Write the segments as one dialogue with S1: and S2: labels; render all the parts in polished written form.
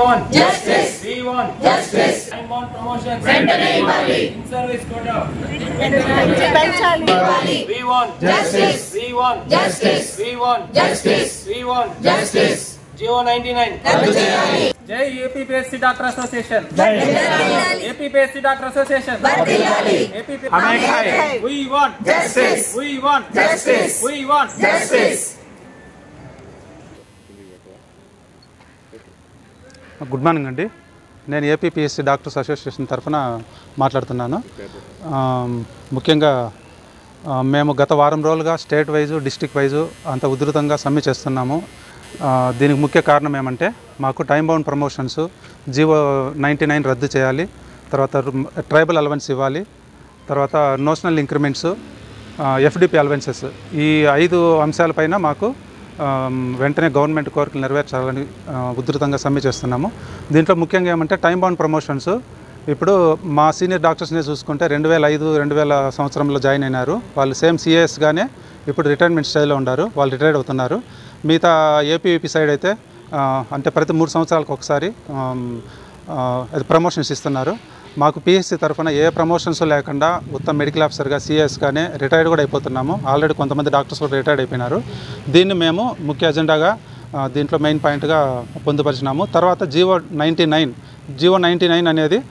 S1: want justice. We want justice. I want promotion. In service quota. We want justice. We want justice. We want justice. We want justice. Geo 99. Jai APPSC Doctor Association. Jai APPSC Doctor Association. We want justice. We want justice. We want justice.
S2: Good morning అండి. నేను APPSC doctors association తరఫున మాట్లాడుతున్నాను. ముఖ్యంగా మేము గత వారం రోజులుగా state wise district wise అంత ఉధృతంగా సమ్మె చేస్తున్నాము. దీనికి ముఖ్య కారణం ఏమంటే మాకు టైం బౌండ్ ప్రమోషన్స్ జీవో 99 రద్దు చేయాలి, తర్వాత ట్రైబల్ అలవెన్స్ ఇవ్వాలి, తర్వాత నోషనల్ ఇంక్రిమెంట్స్, ఎఫ్డిపి అలవెన్సెస్, ఈ 5 అంశాలపైన మాకు వెంటనే గవర్నమెంట్ కోరికలు నెరవేర్చాలని ఉధృతంగా సమ్మె చేస్తున్నాము. దీంట్లో ముఖ్యంగా ఏమంటే టైం బౌండ్ ప్రమోషన్స్. ఇప్పుడు మా సీనియర్ డాక్టర్స్ని చూసుకుంటే 2005-2000 సంవత్సరంలో జాయిన్ అయినారు. వాళ్ళు సేమ్ సిఏఎస్గానే ఇప్పుడు రిటైర్మెంట్ స్టైల్లో ఉన్నారు. వాళ్ళు రిటైర్డ్ అవుతున్నారు. మిగతా ఏపీవీపీ సైడ్ అయితే అంటే ప్రతి 3 సంవత్సరాలకు ఒకసారి అది ప్రమోషన్స్ ఇస్తున్నారు. మాకు పిహెచ్సి తరఫున ఏ ప్రమోషన్స్ లేకుండా ఉత్తమ మెడికల్ ఆఫీసర్గా సిఎస్గానే రిటైర్డ్ కూడా అయిపోతున్నాము. ఆల్రెడీ కొంతమంది డాక్టర్స్ కూడా రిటైర్డ్ అయిపోయినారు. దీన్ని మేము ముఖ్య ఎజెండాగా దీంట్లో మెయిన్ పాయింట్గా పొందుపరిచినాము. తర్వాత జీవో 99 అనేది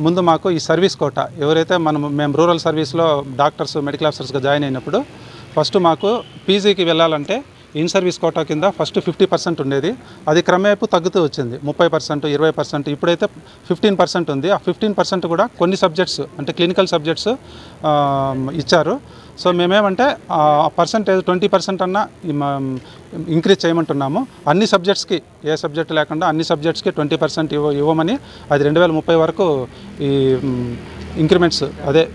S2: ముందు మాకు ఈ సర్వీస్ కోట ఎవరైతే మేము రూరల్ సర్వీస్లో డాక్టర్స్ మెడికల్ ఆఫీసర్స్గా జాయిన్ అయినప్పుడు ఫస్ట్ మాకు పీజీకి వెళ్ళాలంటే ఇన్ సర్వీస్ కోటా కింద ఫస్ట్ 50% ఉండేది. అది క్రమేపు తగ్గుతూ వచ్చింది. 30%, 20%, ఇప్పుడైతే 15% ఉంది. ఆ 15% కూడా కొన్ని సబ్జెక్ట్స్ అంటే క్లినికల్ సబ్జెక్ట్స్ ఇచ్చారు. సో మేమేమంటే ఆ పర్సంటేజ్ 20% అన్నా ఇంక్రీజ్ చేయమంటున్నాము. అన్ని సబ్జెక్ట్స్కి ఏ సబ్జెక్ట్ లేకుండా అన్ని సబ్జెక్ట్స్కి 20% ఇవ్వమని, అది 2030 వరకు ఈ ఇంక్రిమెంట్స్ అదే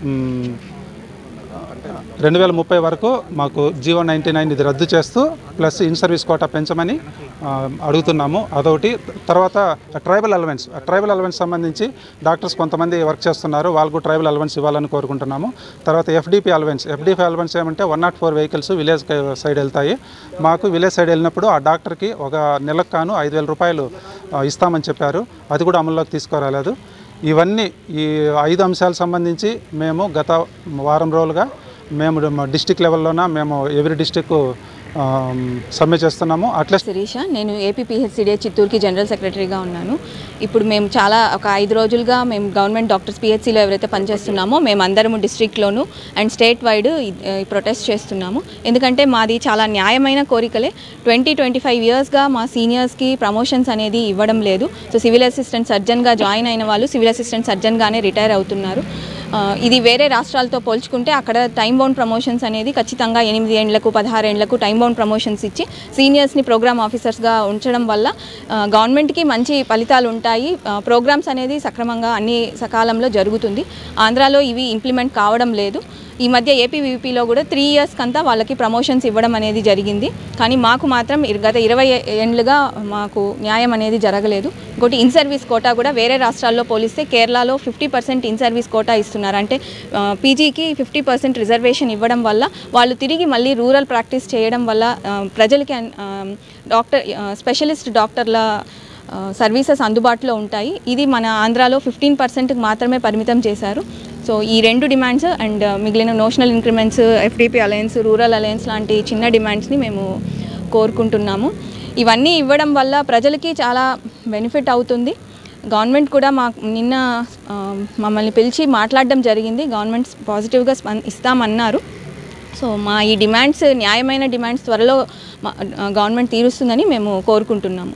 S2: 2030 వరకు మాకు జీవో 99 ఇది రద్దు చేస్తూ ప్లస్ ఇన్ సర్వీస్ కోటా పెంచమని అడుగుతున్నాము. అదొకటి. తర్వాత ట్రైబల్ అలవెన్స్ సంబంధించి డాక్టర్స్ కొంతమంది వర్క్ చేస్తున్నారు. వాళ్ళకు ట్రైబల్ అలవెన్స్ ఇవ్వాలని కోరుకుంటున్నాము. తర్వాత ఎఫ్డిపి అలవెన్స్ ఏమంటే 104 వెహికల్స్ విలేజ్ సైడ్ వెళ్తాయి. మాకు విలేజ్ సైడ్ వెళ్ళినప్పుడు ఆ డాక్టర్కి ఒక నెలకు కాను 5,000 రూపాయలు ఇస్తామని చెప్పారు. అది కూడా అమల్లోకి తీసుకురాలేదు. ఇవన్నీ ఈ 5 అంశాలకు సంబంధించి మేము గత వారం రోజులుగా మేము డిస్ట్రిక్ట్ లెవెల్లోన మేము ఎవ్రీ డిస్ట్రిక్ట్ సమ్మె చేస్తున్నాము. అట్లా
S3: శిరీష, నేను ఏపీపీహెచ్సిడే చిత్తూరుకి జనరల్ సెక్రటరీగా ఉన్నాను. ఇప్పుడు మేము ఒక 5 రోజులుగా మేము గవర్నమెంట్ డాక్టర్స్ పిహెచ్సిలో ఎవరైతే పనిచేస్తున్నామో మేమందరము డిస్ట్రిక్ట్లోను అండ్ స్టేట్ వైడ్ ప్రొటెస్ట్ చేస్తున్నాము. ఎందుకంటే మాది చాలా న్యాయమైన కోరికలే. 20-25 ఇయర్స్గా మా సీనియర్స్కి ప్రమోషన్స్ అనేది ఇవ్వడం లేదు. సో సివిల్ అసిస్టెంట్ సర్జన్గా జాయిన్ అయిన వాళ్ళు సివిల్ అసిస్టెంట్ సర్జన్గానే రిటైర్ అవుతున్నారు. ఇది వేరే రాష్ట్రాలతో పోల్చుకుంటే అక్కడ టైం బౌండ్ ప్రమోషన్స్ అనేది ఖచ్చితంగా 8 ఏళ్లకు 16 ఏళ్లకు టైం బౌండ్ ప్రమోషన్స్ ఇచ్చి సీనియర్స్ని ప్రోగ్రామ్ ఆఫీసర్స్గా ఉంచడం వల్ల గవర్నమెంట్కి మంచి ఫలితాలు ఉంటాయి. ప్రోగ్రామ్స్ అనేది సక్రమంగా అన్ని సకాలంలో జరుగుతుంది. ఆంధ్రాలో ఇవి ఇంప్లిమెంట్ కావడం లేదు. ఈ మధ్య ఏపీవీపీలో కూడా 3 ఇయర్స్ కంతా వాళ్ళకి ప్రమోషన్స్ ఇవ్వడం అనేది జరిగింది. కానీ మాకు మాత్రం గత 20 ఏళ్ళుగా మాకు న్యాయం అనేది జరగలేదు. ఇంకోటి ఇన్ సర్వీస్ కోటా కూడా వేరే రాష్ట్రాల్లో పోలిస్తే కేరళలో 50% ఇన్ సర్వీస్ కోటా ఇస్తున్నారు. అంటే పీజీకి 50% రిజర్వేషన్ ఇవ్వడం వల్ల వాళ్ళు తిరిగి మళ్ళీ రూరల్ ప్రాక్టీస్ చేయడం వల్ల ప్రజలకి స్పెషలిస్ట్ డాక్టర్ల సర్వీసెస్ అందుబాటులో ఉంటాయి. ఇది మన ఆంధ్రాలో 15%కి మాత్రమే పరిమితం చేశారు. సో ఈ 2 డిమాండ్స్ అండ్ మిగిలిన notional increments, FDP alliance, rural alliance లాంటి చిన్న డిమాండ్స్ని మేము కోరుకుంటున్నాము. ఇవన్నీ ఇవ్వడం వల్ల ప్రజలకి చాలా బెనిఫిట్ అవుతుంది. గవర్నమెంట్ కూడా నిన్న మమ్మల్ని పిలిచి మాట్లాడడం జరిగింది. గవర్నమెంట్ పాజిటివ్గా ఇస్తామన్నారు. సో మా ఈ డిమాండ్స్ న్యాయమైన డిమాండ్స్ త్వరలో గవర్నమెంట్ తీరుస్తుందని మేము కోరుకుంటున్నాము.